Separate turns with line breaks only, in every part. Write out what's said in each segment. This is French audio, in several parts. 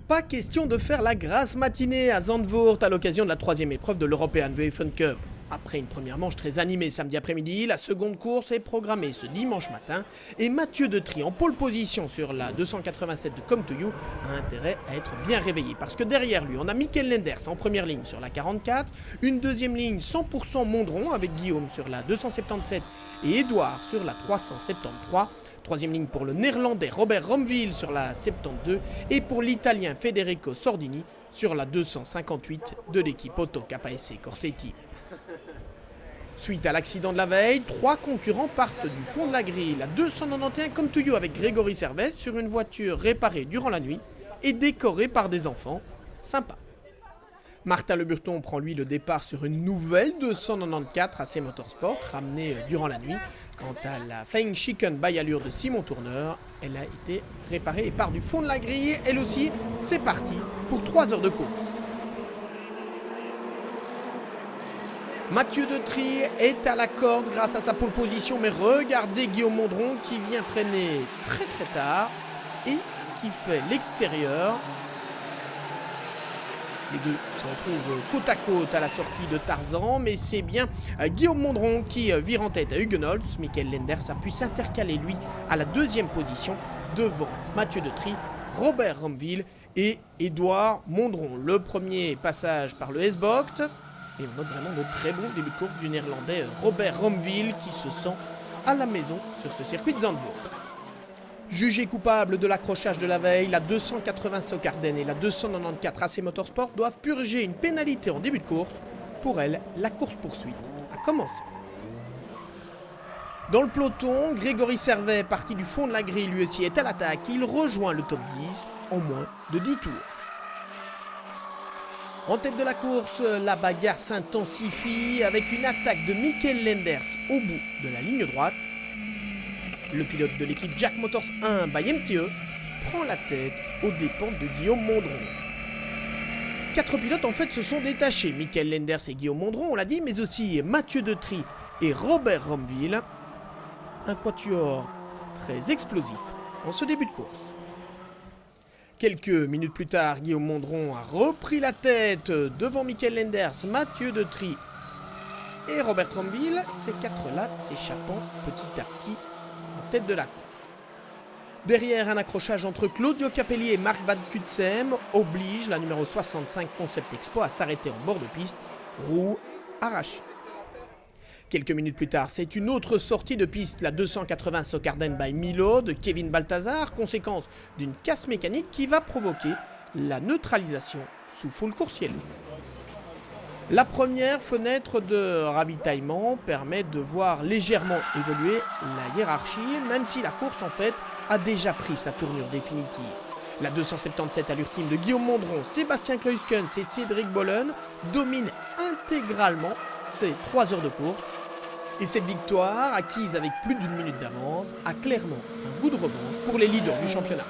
Pas question de faire la grasse matinée à Zandvoort à l'occasion de la troisième épreuve de l'European Weffen Cup. Après une première manche très animée samedi après-midi, la seconde course est programmée ce dimanche matin et Mathieu Detry en pole position sur la 287 de Come to You a intérêt à être bien réveillé parce que derrière lui on a Mikel Lenders en première ligne sur la 44, une deuxième ligne 100% Mondron avec Guillaume sur la 277 et Edouard sur la 373. Troisième ligne pour le néerlandais Robert Romville sur la 72 et pour l'italien Federico Sordini sur la 258 de l'équipe Auto KPSC Corsetti. Suite à l'accident de la veille, 3 concurrents partent du fond de la grille. La 291 Come to You avec Grégory Servais sur une voiture réparée durant la nuit et décorée par des enfants. Sympa. Martin Le Burton prend lui le départ sur une nouvelle 294 AC Motorsport ramenée durant la nuit. Quant à la Flying Chicken by allure de Simon Tourneur, elle a été réparée et part du fond de la grille. Elle aussi, c'est parti pour 3 heures de course. Mathieu Detry est à la corde grâce à sa pole position, mais regardez Guillaume Mondron qui vient freiner très tard et qui fait l'extérieur. Les deux se retrouvent côte à côte à la sortie de Tarzan, mais c'est bien Guillaume Mondron qui vire en tête à Huguenholz. Mikel Lenders a pu s'intercaler lui à la deuxième position devant Mathieu Detry, Robert Romville et Edouard Mondron. Le premier passage par le S-Bocht. Et on note vraiment le très bon début de course du néerlandais Robert Romville qui se sent à la maison sur ce circuit de Zandvoort. Jugé coupable de l'accrochage de la veille, la 280 Socarden et la 294 AC Motorsport doivent purger une pénalité en début de course. Pour elle, la course-poursuite a commencé. Dans le peloton, Grégory Servais, parti du fond de la grille, lui aussi est à l'attaque. Il rejoint le top 10 en moins de 10 tours. En tête de la course, la bagarre s'intensifie avec une attaque de Mikel Lenders au bout de la ligne droite. Le pilote de l'équipe Jack Motors 1 by MTE prend la tête aux dépens de Guillaume Mondron. 4 pilotes en fait se sont détachés, Mikel Lenders et Guillaume Mondron, on l'a dit, mais aussi Mathieu Detry et Robert Romville. Un quatuor très explosif en ce début de course. Quelques minutes plus tard, Guillaume Mondron a repris la tête devant Mikel Lenders, Mathieu Detry et Robert Romville. Ces 4-là s'échappant petit à petit en tête de la course. Derrière, un accrochage entre Claudio Capelli et Mark Van Kutsem oblige la numéro 65 Concept Expo à s'arrêter en bord de piste, roue arrachée. Quelques minutes plus tard, c'est une autre sortie de piste, la 280 Socarden by Milo de Kevin Balthazar, conséquence d'une casse mécanique qui va provoquer la neutralisation sous full coursier. La première fenêtre de ravitaillement permet de voir légèrement évoluer la hiérarchie, même si la course en fait a déjà pris sa tournure définitive. La 277 allure team de Guillaume Mondron, Sébastien Kloiskens et Cédric Bollen dominent intégralement ces 3 heures de course. Et cette victoire, acquise avec plus d'une minute d'avance, a clairement un goût de revanche pour les leaders du championnat.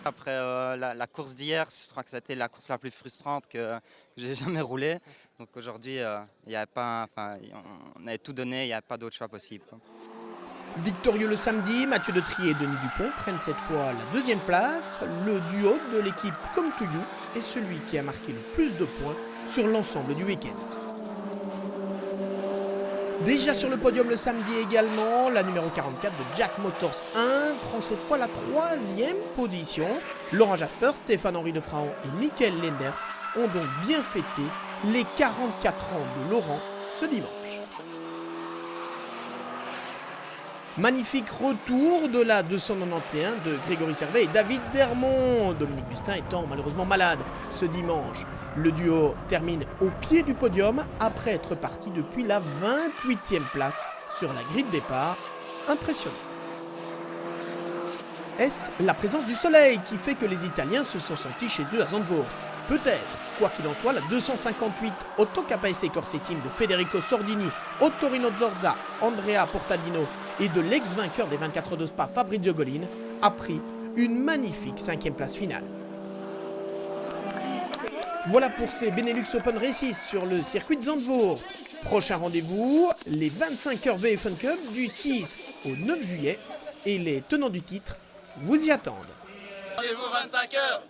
Après la course d'hier, je crois que c'était la course la plus frustrante que j'ai jamais roulée. Donc aujourd'hui, on avait tout donné, il n'y a pas d'autre choix possible, quoi.
Victorieux le samedi, Mathieu Detry et Denis Dupont prennent cette fois la deuxième place. Le duo de l'équipe Come to You est celui qui a marqué le plus de points sur l'ensemble du week-end. Déjà sur le podium le samedi également, la numéro 44 de Jack Motors 1 prend cette fois la 3e position. Laurent Jasper, Stéphane-Henri Defraon et Mikel Lenders ont donc bien fêté les 44 ans de Laurent ce dimanche. Magnifique retour de la 291 de Grégory Servais et David Dermont, Dominique Bustin étant malheureusement malade ce dimanche. Le duo termine au pied du podium après être parti depuis la 28e place sur la grille de départ. Impressionnant. Est-ce la présence du soleil qui fait que les Italiens se sont sentis chez eux à Zandvoort? Peut-être. Quoi qu'il en soit, la 258 Auto KPSC Corsetti de Federico Sordini, Ottorino Zorza, Andrea Portadino et de l'ex-vainqueur des 24 de Spa Fabrizio Golin a pris une magnifique 5e place finale. Voilà pour ces Benelux Open Races sur le circuit de Zandvoort. Prochain rendez-vous, les 25 heures Weffen Cup du 6 au 9 juillet et les tenants du titre vous y attendent.
Rendez-vous 25 heures